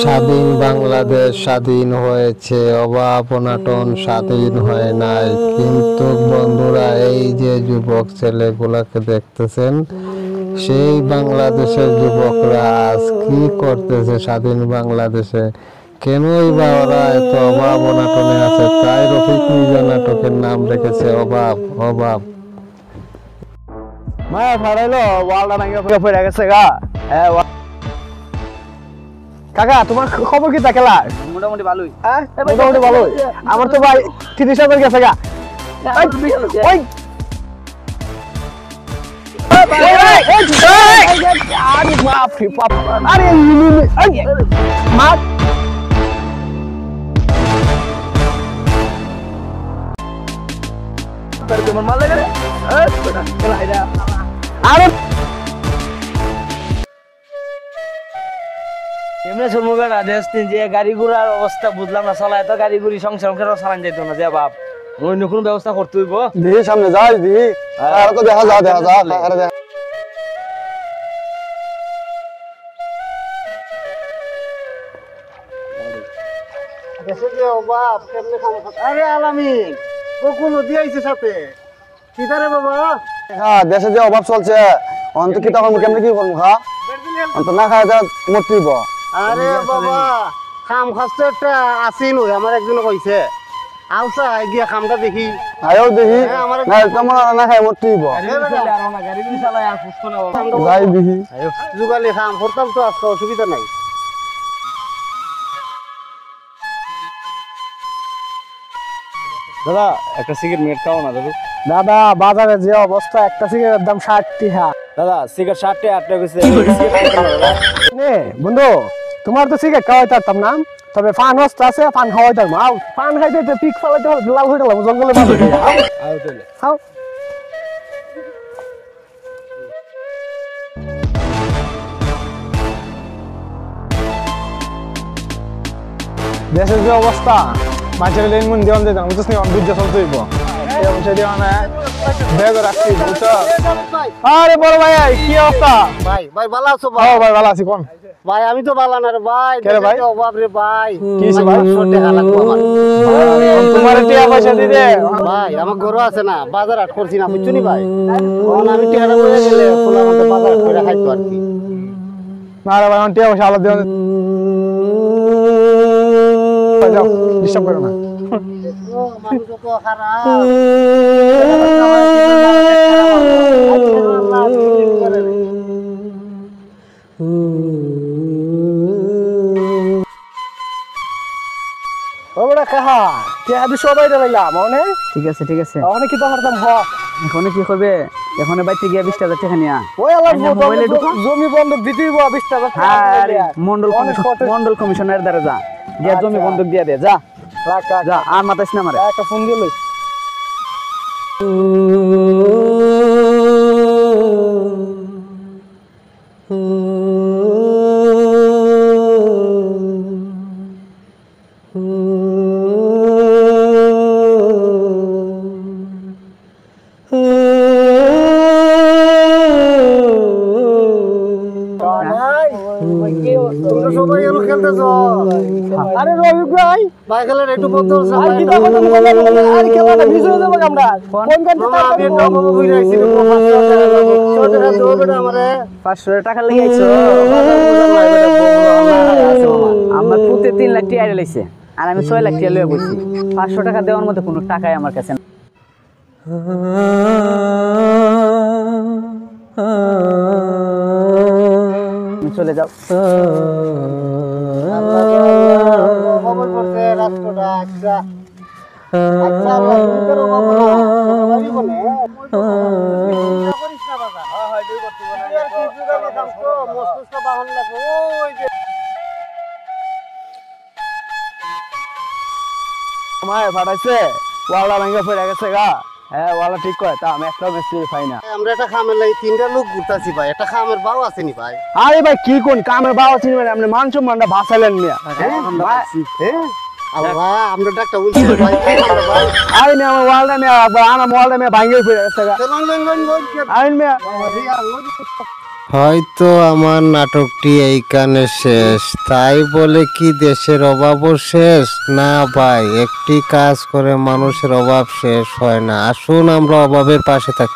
স্বাধীন বাংলাদেশ স্বাধীন হয়েছে, অভাব অনাটন স্বাধীন হয় নাই। কিন্তু বন্ধুরা, এই যে যুবক ছেলেগুলাকে দেখতেছেন, সেই বাংলাদেশের যুবকরা আজ কি করতেছে স্বাধীন বাংলাদেশে? কেনই বা ওরা এত অভাব অনাটনে আছে? তাই রফিক মির্জা নাটকের নাম রেখেছে অভাব অভাব। মায়া ফাড়াইলো ওয়ালটা ভাঙে পড়ে গেছে গা। হ্যাঁ কাকা, তোমার খবর কি তা খেলার? মোটামুটি ভালোই। মোটামুটি ভালোই। আমার তো ভাই 30,000 গেছে গা। ওই আরে বাপ রে বাপ, আরে মা তোমার মাল লাগে রে। আরে এমনি শুনবো বেড়া দেশদিন যে গাড়ি ঘোড়ার অবস্থা বুঝলাম না, চলায় তো গাড়ি ঘুড়ি সংসার চালান যাইতো না যে বাপ। অন্য কোনো ব্যবস্থা করতে হইব। দিহি সামনে যাই দিহি, আর তো দেখা যা আরে দেখা। আরে আলামিন বকুল দিয়েছে সাথে কিদারে বাবা। হ্যাঁ, দেশে যে অভাব চলছে, অন্ত কি তখন কেমনে কি করবো? খা অন্ত না খায় যা মরতেইব। আরে বাবা খাম খাস্ত একটা আসিন আমার একজন কইছে আউসা গিয়া খামটা দেখি। আয়ও দেখি আমার না তেমন না খায় মরতেইব। গাড়ি চালায় আর সুস্থ না বাবা। যাই দেখি। যুগালি খাম করতাম তো আজকে অসুবিধা নাই। দাদা একটা সিগারেট মিনিট খাও না দাদু। দাদা বাজারে যে অবস্থা, একটা সিগারেটের দাম 60 টাকা। দাদা সিগারেট 60 টাকা 8 টাকা কইছে। নে বন্ধু, তোমার তো সিগারেট খাওয়াই পারতাম না, তবে ফান হস্ত আছে, ফান খাওয়াই পারবো। আও ফান খাইতে তো পিক ফালাইতে হবে, লাল হয়ে গেলাম জঙ্গলে বাঁধে। আও তাহলে খাও। দেশের যে অবস্থা, মাঝের লেন মন দেওয়ান যেতাম বুঝছিস নি, বুঝতে চলতে হইব। ব্যাগ রাখছি বুঝছো? আরে বড় ভাই কি অবস্থা? ভাই ভাই ভালো আছো ভাই ভাই? ভাই ভালো আছি। কোন ভাই আমি তো ভালো না রে ভাই। কে রে ভাই? দেশে অভাব রে ভাই। কি হইছে ভাই? 500 টাকা লাগবে আমার। তোমার টিয়া পয়সা দি দে। ভাই আমার গরু আছে না, বাজার হাট করছি না বুঝছো নি ভাই। তখন আমি টিয়াটা বলে গেলে খোলা মতো বাজার হাট করে খাইতো আর কি। না রে ভাই, টিয়া পয়সা আলাদা দেওয়া যাও, ডিস্টার্ব করো না। মানুষ তো খারাপ। ওরা কাহা টিয়া দি সবাই দাঁড়াইলাম মনে। ঠিক আছে ঠিক আছে। ওখানে কি পারতাম হ এখন কি করবে? এখন বাইতে গিয়া 20,000 টাকা নিয়া। ওই আলাদা মোবাইলে ঢুকো। জমি বন্ধক দিতেই 20,000 আরে মন্ডল কমিশনের দ্বারা যা গিয়া জমি বন্ধক দিয়া দে যা যা, আর মাতাইস না আমারে। একটা ফোন দিল। তোমরা সবাই এলো খেলতেছো। আরে রবি ভাই, ভাই খেলেন একটু বলতে হচ্ছে আর ভাই। কি কথা বলে আরে খেলাটা মিস হয়ে যাবে আমরা। কোন কোন মামা আমি একটা বাবু ঘুরে আইছি রে, 500 টাকা লাগবে। 100 টাকা দাও বেটা আমারে। 500 টাকা লেগে আইছো। আমার পুতে 3 লাখ টাকা লাইছে আর আমি 6 লাখ টাকা লয়ে বসছি। 500 টাকা দেওয়ার মতো কোনো টাকাই আমার কাছে না। চলে যাও। খবর করছে রাষ্ট্রটা আচ্ছা আচ্ছা আল্লাহ তুমি করো বাবা না বাড়ি বলে করিস না বাবা। হ্যাঁ হ্যাঁ দুই করতে বলে আর কি জুগার দাম তো মস্তিষ্ক বাহন লাগে। ওই যে মায় ফাটাইছে, ওয়ালা ভাঙা পড়ে গেছে গা। হ্যাঁ ওয়ালা ঠিক কয়, তা আমি একটা মিস্ত্রি পাই না। আমরা একটা খামের লাগি 3টা লোক ঘুরতাছি ভাই। একটা খামের বাও আসেনি ভাই। আরে ভাই কি কোন কামের বাবা চিনি মানে আপনি মান সম্মানটা ভাসাইলেন মিয়া। আল্লাহ আমরা ডাক্তার বলছি ভাই কি আমরা ভাই। আরে মিয়া আমার ওয়ালটা মিয়া আনা ওয়ালটা মিয়া ভাঙে পড়ে গেছে গা। চলুন লন লন লন আইন মিয়া রিয়া লন হয়তো আমার নাটকটি এইখানে শেষ, তাই বলে কি দেশের অভাবও শেষ? না ভাই, একটি কাজ করে মানুষের অভাব শেষ হয় না। আসুন আমরা অভাবের পাশে থাকি।